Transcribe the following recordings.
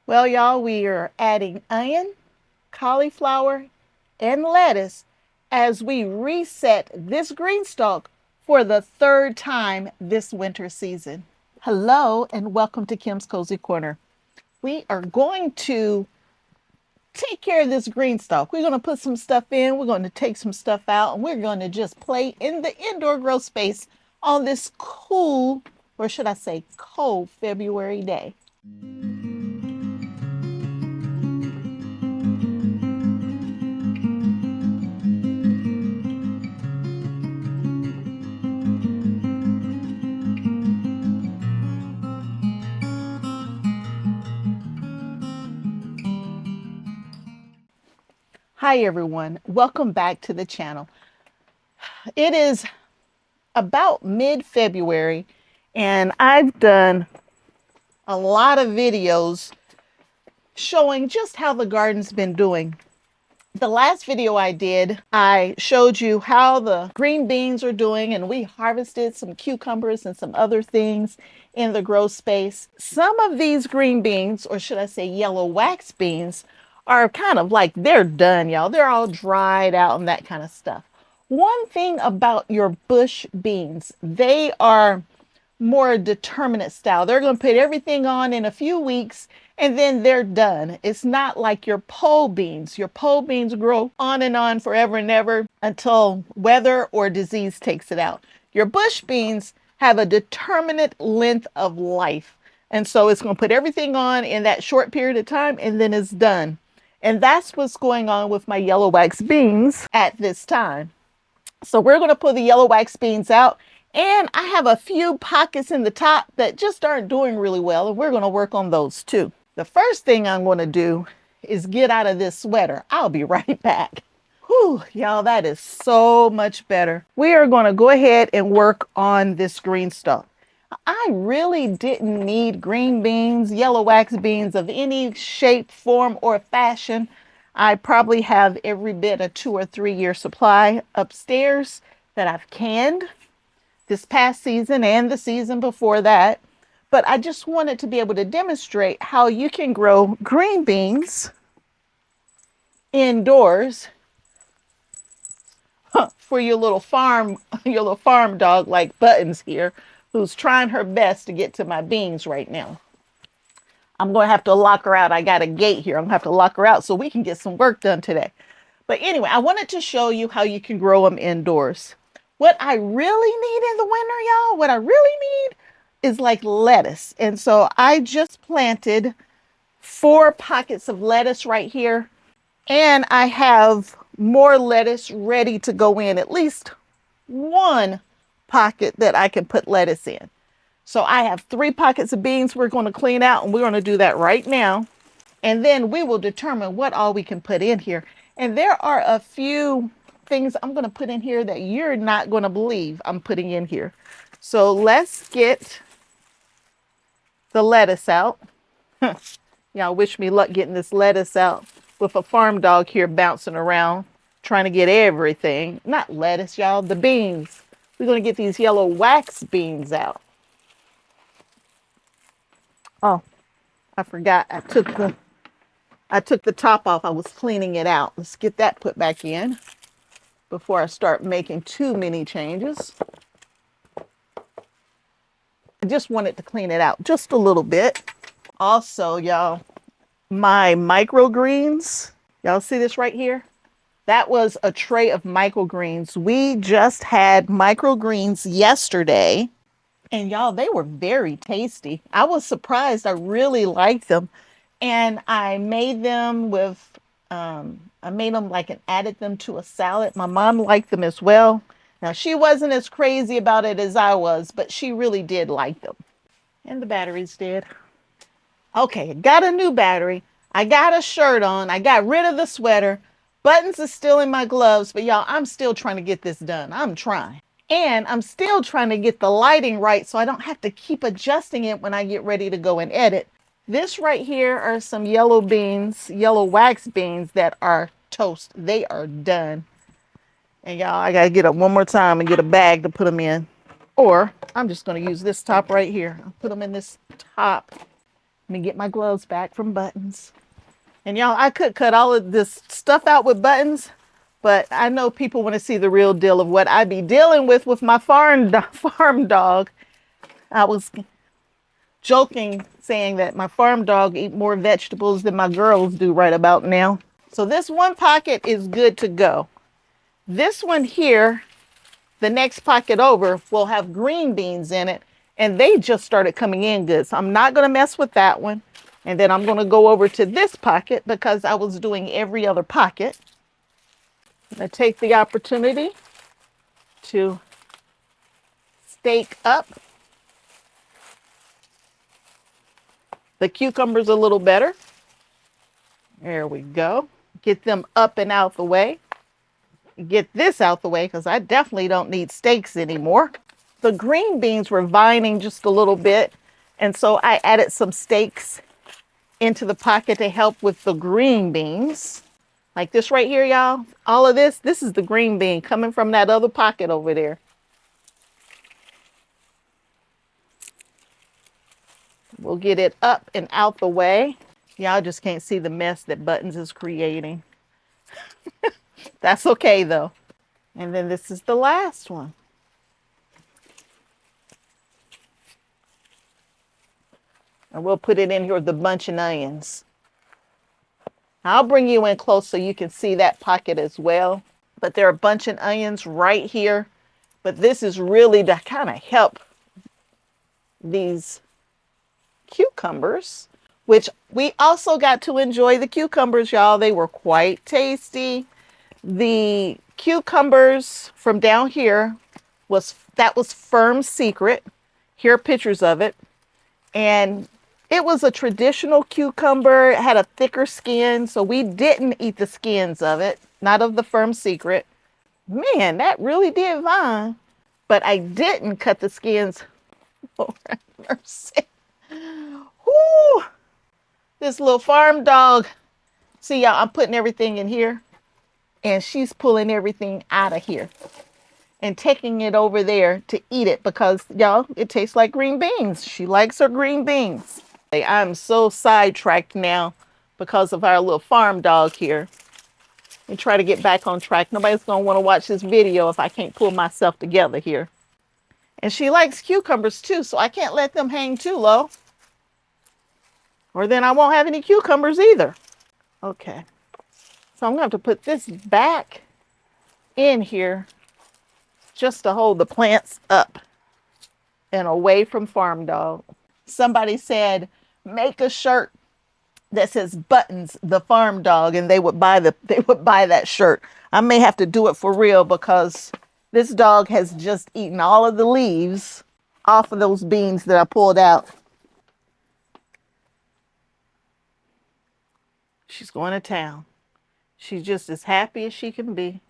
Well, y'all, we are adding onion, cauliflower, and lettuce as we reset this green stalk for the third time this winter season. Hello, and welcome to Kim's Cozy Corner. We are going to take care of this green stalk. We're going to put some stuff in, we're going to take some stuff out, and we're going to just play in the indoor grow space on this cool, or should I say cold, February day. Hi, everyone. Welcome back to the channel. It is about mid-February, and I've done a lot of videos showing just how the garden's been doing. The last video I did, I showed you how the green beans are doing, and we harvested some cucumbers and some other things in the grow space. Some of these green beans, or should I say yellow wax beans, are kind of like they're done, y'all. They're all dried out and that kind of stuff. One thing about your bush beans, they are more determinate style. They're going to put everything on in a few weeks and then they're done. It's not like your pole beans. Your pole beans grow on and on forever and ever until weather or disease takes it out. Your bush beans have a determinate length of life. And so it's going to put everything on in that short period of time and then it's done. And that's what's going on with my yellow wax beans at this time. So we're going to pull the yellow wax beans out, and I have a few pockets in the top that just aren't doing really well, and we're going to work on those too. The first thing I'm going to do is get out of this sweater. I'll be right back. Whew, y'all, that is so much better. We are going to go ahead and work on this green stuff. I really didn't need green beans, yellow wax beans of any shape, form, or fashion. I probably have every bit a 2 or 3 year supply upstairs that I've canned this past season and the season before that. But I just wanted to be able to demonstrate how you can grow green beans indoors for your little farm dog like Buttons here, who's trying her best to get to my beans right now. I'm going to have to lock her out. I got a gate here. I'm going to have to lock her out so we can get some work done today. But anyway, I wanted to show you how you can grow them indoors. What I really need in the winter, y'all, what I really need is like lettuce. And so I just planted 4 pockets of lettuce right here. And I have more lettuce ready to go in, at least one pocket that I can put lettuce in. So I have 3 pockets of beans we're going to clean out, and we're going to do that right now. And then we will determine what all we can put in here. And there are a few things I'm going to put in here that you're not going to believe I'm putting in here. So let's get the lettuce out. Y'all wish me luck getting this lettuce out with a farm dog here bouncing around, trying to get everything. Not lettuce, y'all, the beans. We're going to get these yellow wax beans out. Oh, I forgot. I took the top off. I was cleaning it out. Let's get that put back in before I start making too many changes. I just wanted to clean it out just a little bit. Also, y'all, my microgreens, y'all see this right here? That was a tray of microgreens. We just had microgreens yesterday, and y'all, they were very tasty. I was surprised. I really liked them. And I made them with, I made them like and added them to a salad. My mom liked them as well. Now, she wasn't as crazy about it as I was, but she really did like them. And the batteries did. Okay, got a new battery. I got a shirt on. I got rid of the sweater. Buttons are still in my gloves, but y'all, I'm still trying to get this done. I'm trying. And I'm still trying to get the lighting right so I don't have to keep adjusting it when I get ready to go and edit. This right here are some yellow beans, yellow wax beans that are toast. They are done. And y'all, I gotta get up one more time and get a bag to put them in. Or I'm just gonna use this top right here. I'll put them in this top Let me get my gloves back from Buttons. And y'all, I could cut all of this stuff out with Buttons, but I know people want to see the real deal of what I be dealing with my farm dog. I was joking saying that my farm dog eat more vegetables than my girls do right about now. So this one pocket is good to go. This one here, the next pocket over, will have green beans in it, and they just started coming in good. So I'm not going to mess with that one. And then I'm going to go over to this pocket because I was doing every other pocket. I take the opportunity to stake up the cucumbers a little better. There we go. Get them up and out the way. Get this out the way because I definitely don't need stakes anymore. The green beans were vining just a little bit, and so I added some stakes into the pocket to help with the green beans. Like this right here, y'all. All of this is the green bean coming from that other pocket over there. We'll get it up and out the way. Y'all just can't see the mess that Buttons is creating. That's okay though. And then this is the last one. And we'll put it in here with the bunch of onions. I'll bring you in close so you can see that pocket as well. But there are a bunch of onions right here. But this is really to kind of help these cucumbers, which we also got to enjoy the cucumbers, y'all. They were quite tasty. The cucumbers from down here was Firm Secret. Here are pictures of it. And it was a traditional cucumber. It had a thicker skin, so we didn't eat the skins of it, not of the Firm Secret. Man, that really did vine. But I didn't cut the skins. Lord have mercy. Whoo! This little farm dog. See, y'all, I'm putting everything in here, and she's pulling everything out of here and taking it over there to eat it because, y'all, it tastes like green beans. She likes her green beans. I'm so sidetracked now because of our little farm dog here. And try to get back on track. Nobody's going to want to watch this video if I can't pull myself together here. And she likes cucumbers too, so I can't let them hang too low. Or then I won't have any cucumbers either. Okay. So I'm going to have to put this back in here just to hold the plants up and away from farm dog. Somebody said, make a shirt that says Buttons, the farm dog, and they would buy that shirt. I may have to do it for real because this dog has just eaten all of the leaves off of those beans that I pulled out. She's going to town. She's just as happy as she can be.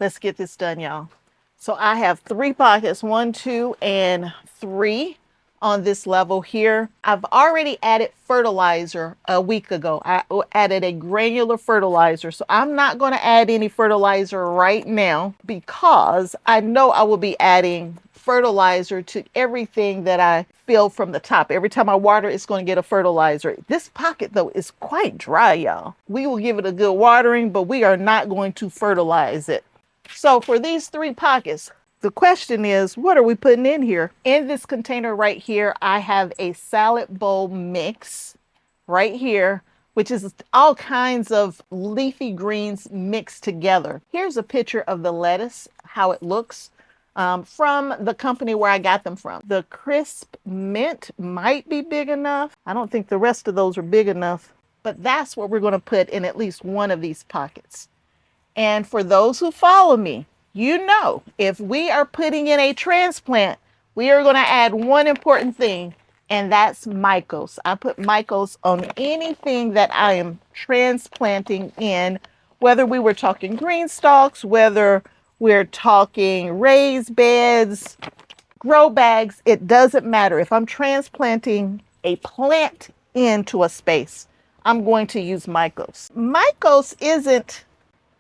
Let's get this done, y'all. So I have 3 pockets, 1, 2, and 3 on this level here. I've already added fertilizer a week ago. I added a granular fertilizer. So I'm not going to add any fertilizer right now because I know I will be adding fertilizer to everything that I fill from the top. Every time I water, it's going to get a fertilizer. This pocket though is quite dry, y'all. We will give it a good watering, but we are not going to fertilize it. So for these 3 pockets, the question is, what are we putting in here? In this container right here, I have a salad bowl mix right here, which is all kinds of leafy greens mixed together. Here's a picture of the lettuce, how it looks from the company where I got them from. The crisp mint might be big enough. I don't think the rest of those are big enough, but that's what we're going to put in at least one of these pockets. And for those who follow me, you know, if we are putting in a transplant, we are going to add one important thing, and that's mycos. I put mycos on anything that I am transplanting in, whether we were talking GreenStalks, whether we're talking raised beds, grow bags, it doesn't matter. If I'm transplanting a plant into a space, I'm going to use mycos. Mycos isn't,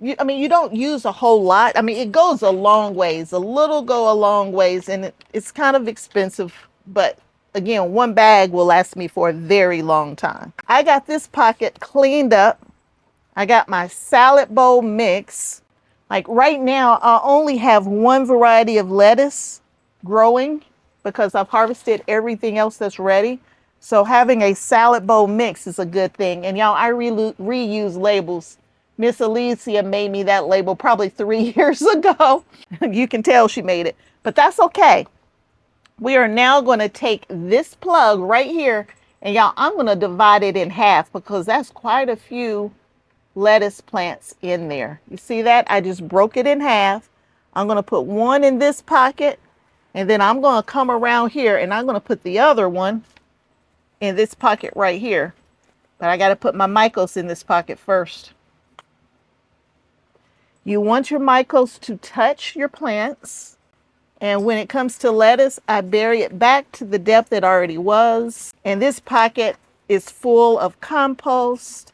you don't use a whole lot. I mean, it goes a long ways. A little go a long ways, and it's kind of expensive, but again, one bag will last me for a very long time. I got this pocket cleaned up. I got my salad bowl mix. Like right now, I only have one variety of lettuce growing because I've harvested everything else that's ready. So having a salad bowl mix is a good thing. And y'all, I reuse labels. Miss Alicia made me that label probably 3 years ago. You can tell she made it, but that's okay. We are now going to take this plug right here, and y'all, I'm going to divide it in half because that's quite a few lettuce plants in there. You see that? I just broke it in half. I'm going to put one in this pocket, and then I'm going to come around here and I'm going to put the other one in this pocket right here. But I got to put my mycos in this pocket first. You want your mycos to touch your plants. And when it comes to lettuce, I bury it back to the depth it already was. And this pocket is full of compost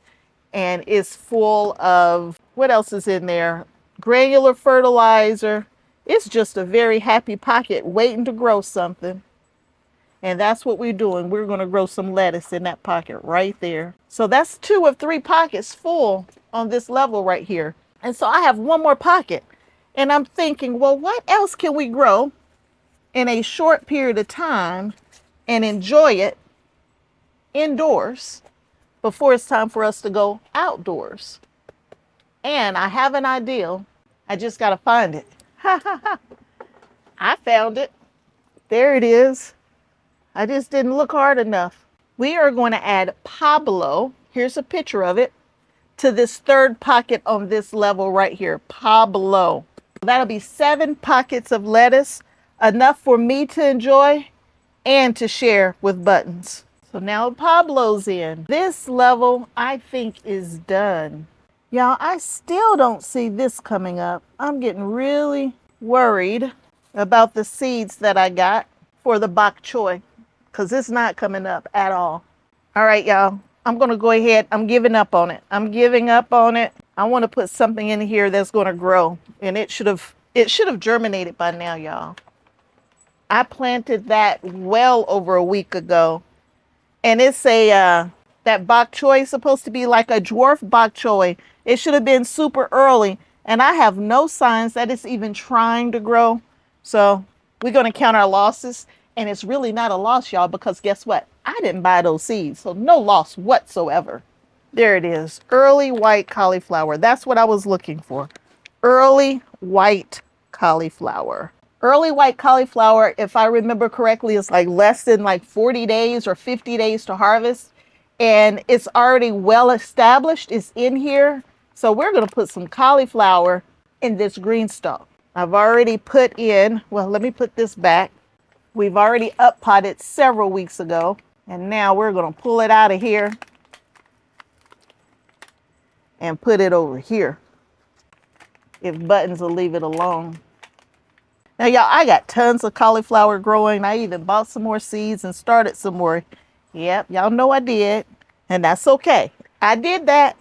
and is full of, what else is in there? Granular fertilizer. It's just a very happy pocket waiting to grow something. And that's what we're doing. We're going to grow some lettuce in that pocket right there. So that's 2 of 3 pockets full on this level right here. And so I have one more pocket. And I'm thinking, well, what else can we grow in a short period of time and enjoy it indoors before it's time for us to go outdoors? And I have an idea. I just got to find it. I found it. There it is. I just didn't look hard enough. We are going to add Pablo. Here's a picture of it to this 3rd pocket on this level right here. Pablo. That'll be 7 pockets of lettuce, enough for me to enjoy and to share with Buttons. So now Pablo's in. This level, I think, is done. Y'all, I still don't see this coming up. I'm getting really worried about the seeds that I got for the bok choy because it's not coming up at all. All right, y'all. I'm going to go ahead. I'm giving up on it. I'm giving up on it. I want to put something in here that's going to grow, and it should have germinated by now, y'all. I planted that well over a week ago, and it's a that bok choy is supposed to be like a dwarf bok choy. It should have been super early, and I have no signs that it's even trying to grow. So we're going to count our losses, and it's really not a loss, y'all, because guess what? I didn't buy those seeds, so no loss whatsoever. There it is, early white cauliflower. That's what I was looking for. Early white cauliflower. Early white cauliflower, if I remember correctly, is like less than like 40 days or 50 days to harvest. And it's already well established. It's in here. So we're going to put some cauliflower in this GreenStalk. I've already put in, well, let me put this back. We've already up potted several weeks ago. And now we're going to pull it out of here and put it over here. If Buttons will leave it alone. Now, y'all, I got tons of cauliflower growing. I even bought some more seeds and started some more. Yep, y'all know I did. And that's okay. I did that.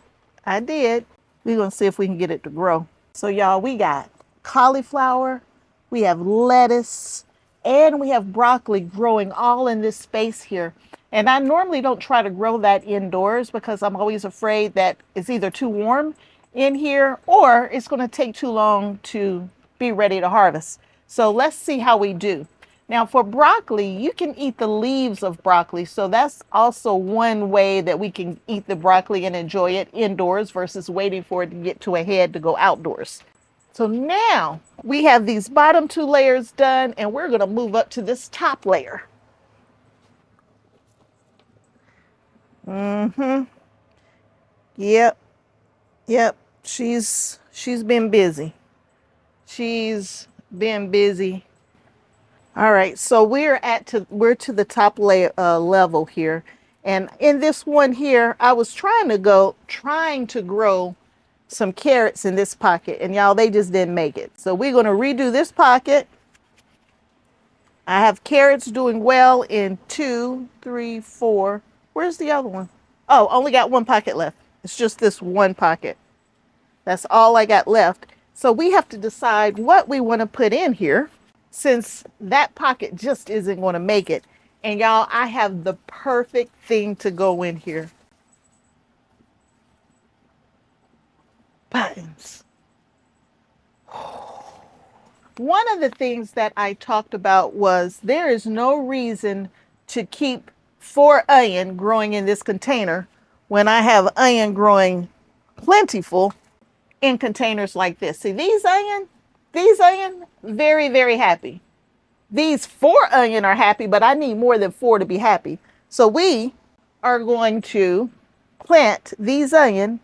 I did. We're going to see if we can get it to grow. So, y'all, we got cauliflower, we have lettuce, and we have broccoli growing all in this space here. And I normally don't try to grow that indoors because I'm always afraid that it's either too warm in here or it's going to take too long to be ready to harvest. So let's see how we do. Now for broccoli, you can eat the leaves of broccoli. So that's also one way that we can eat the broccoli and enjoy it indoors versus waiting for it to get to a head to go outdoors. So now we have these bottom 2 layers done, and we're going to move up to this top layer. Yep. She's been busy. She's been busy. All right, so we're to the top layer level here, and in this one here, I was trying to grow some carrots in this pocket, and y'all, they just didn't make it. So we're going to redo this pocket. I have carrots doing well in 2, 3, 4. Where's the other one? Oh, only got 1 pocket left. It's just this 1 pocket. That's all I got left. So we have to decide what we want to put in here since that pocket just isn't going to make it. And y'all, I have the perfect thing to go in here. Buttons. One of the things that I talked about was there is no reason to keep 4 onion growing in this container when I have onion growing plentiful in containers like this. See, these onion, very, very happy. These 4 onion are happy, but I need more than 4 to be happy. So we are going to plant these onion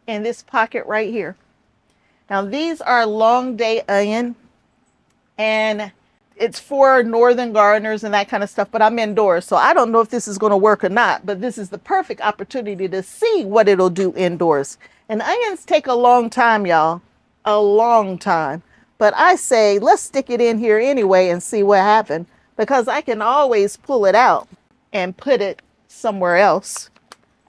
in this pocket right here. Now these are long day onion, and it's for northern gardeners and that kind of stuff, but I'm indoors, so I don't know if this is going to work or not, but this is the perfect opportunity to see what it'll do indoors. And onions take a long time, y'all, a long time. But I say, let's stick it in here anyway and see what happens, because I can always pull it out and put it somewhere else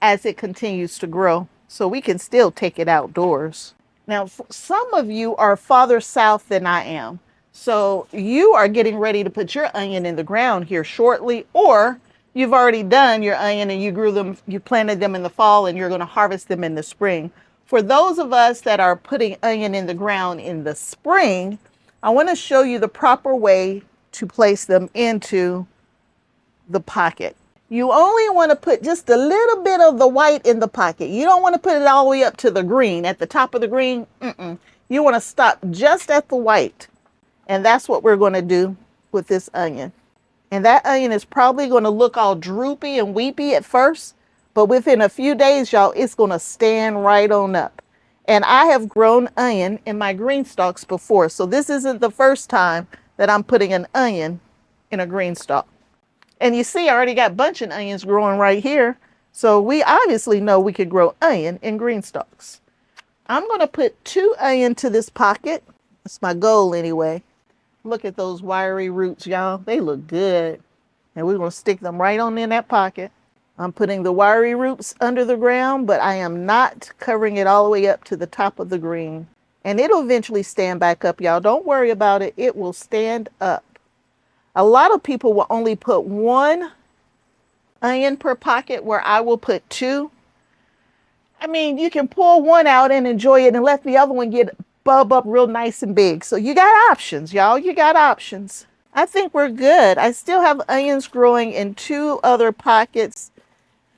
as it continues to grow. So we can still take it outdoors. Now, some of you are farther south than I am. So you are getting ready to put your onion in the ground here shortly, or you've already done your onion and you grew them, you planted them in the fall and you're going to harvest them in the spring. For those of us that are putting onion in the ground in the spring, I want to show you the proper way to place them into the pocket. You only want to put just a little bit of the white in the pocket. You don't want to put it all the way up to the green, at the top of the green. You want to stop just at the white. And that's what we're going to do with this onion. And that onion is probably going to look all droopy and weepy at first, but within a few days, y'all, it's going to stand right on up. And I have grown onion in my green stalks before, so this isn't the first time that I'm putting an onion in a green stalk. And you see, I already got bunching onions growing right here. So we obviously know we could grow onion in green stalks. I'm going to put 2 onion to this pocket. That's my goal anyway. Look at those wiry roots, y'all. They look good. And we're going to stick them right on in that pocket. I'm putting the wiry roots under the ground, but I am not covering it all the way up to the top of the green. And it'll eventually stand back up, y'all. Don't worry about it. It will stand up. A lot of people will only put 1 onion per pocket, where I will put 2. I mean, you can pull 1 out and enjoy it and let the other one get bub up real nice and big. So you got options, y'all. You got options. I think we're good. I still have onions growing in 2 other pockets.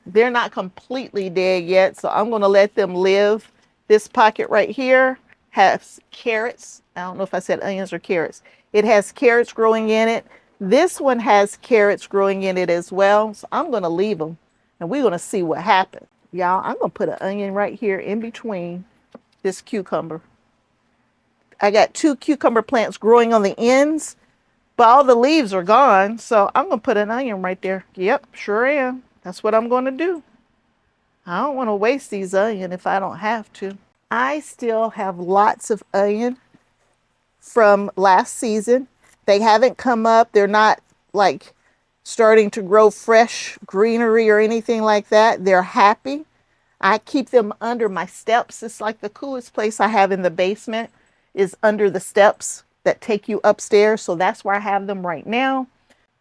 They're not completely dead yet, so I'm going to let them live. This pocket right here has carrots. I don't know if I said onions or carrots. It has carrots growing in it. This one has carrots growing in it as well. So I'm going to leave them, and we're going to see what happens. Y'all, I'm going to put an onion right here in between this cucumber. I got 2 cucumber plants growing on the ends, but all the leaves are gone. So I'm going to put an onion right there. Yep, sure am. That's what I'm going to do. I don't want to waste these onion if I don't have to. I still have lots of onion from last season. They haven't come up. They're not like starting to grow fresh greenery or anything like that. They're happy. I keep them under my steps. It's like the coolest place I have in the basement is under the steps that take you upstairs. So that's where I have them right now.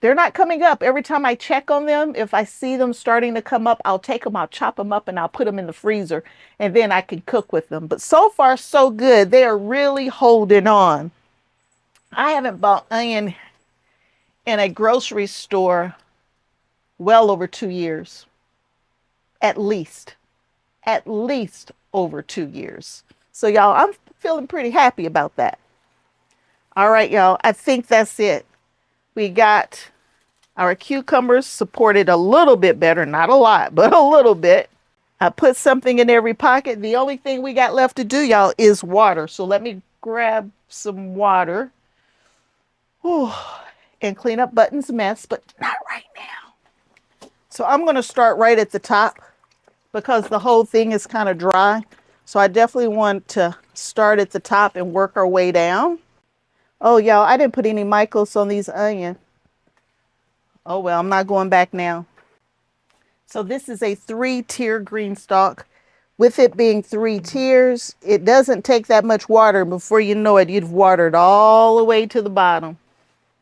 They're not coming up. Every time I check on them, if I see them starting to come up, I'll take them, I'll chop them up, and I'll put them in the freezer, and then I can cook with them. But so far, so good. They are really holding on. I haven't bought onion in a grocery store well over 2 years. At least over 2 years. So y'all, I'm feeling pretty happy about that. All right, y'all, I think that's it. We got our cucumbers supported a little bit better, not a lot, but a little bit. I put something in every pocket. The only thing we got left to do, y'all, is water. So let me grab some water. Whew, and clean up Button's mess, but not right now. So I'm going to start right at the top because the whole thing is kind of dry. So I definitely want to start at the top and work our way down. Oh, y'all, I didn't put any mycos on these onions. Oh, well, I'm not going back now. So this is a 3-tier green stalk. With it being 3 tiers, it doesn't take that much water. Before you know it, you've watered all the way to the bottom.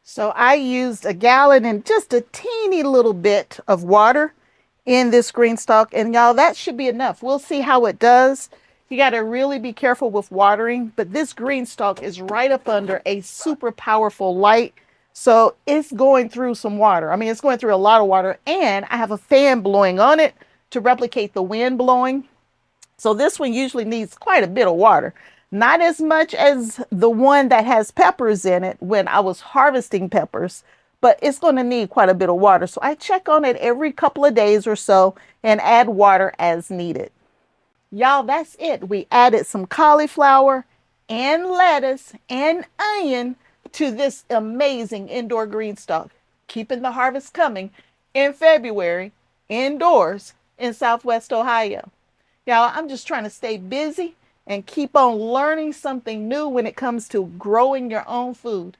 So I used a gallon and just a teeny little bit of water in this GreenStalk. And y'all, that should be enough. We'll see how it does. You got to really be careful with watering. But this GreenStalk is right up under a super powerful light. So it's going through some water. I mean, it's going through a lot of water. And I have a fan blowing on it to replicate the wind blowing. So this one usually needs quite a bit of water. Not as much as the one that has peppers in it when I was harvesting peppers, but it's going to need quite a bit of water. So I check on it every couple of days or so and add water as needed. Y'all, that's it. We added some cauliflower and lettuce and onion to this amazing indoor green stalk, keeping the harvest coming in February indoors in Southwest Ohio. Y'all, I'm just trying to stay busy and keep on learning something new when it comes to growing your own food.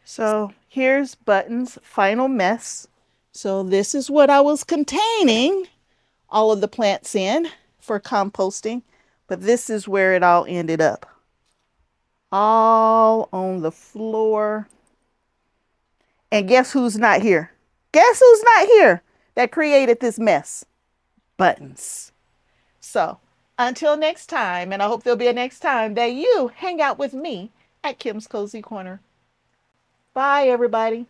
So here's Button's final mess. So this is what I was containing all of the plants in for composting, but this is where it all ended up. All on the floor. And guess who's not here? Guess who's not here that created this mess? Buttons. So until next time, and I hope there'll be a next time that you hang out with me at Kim's Cozy Corner. Bye, everybody.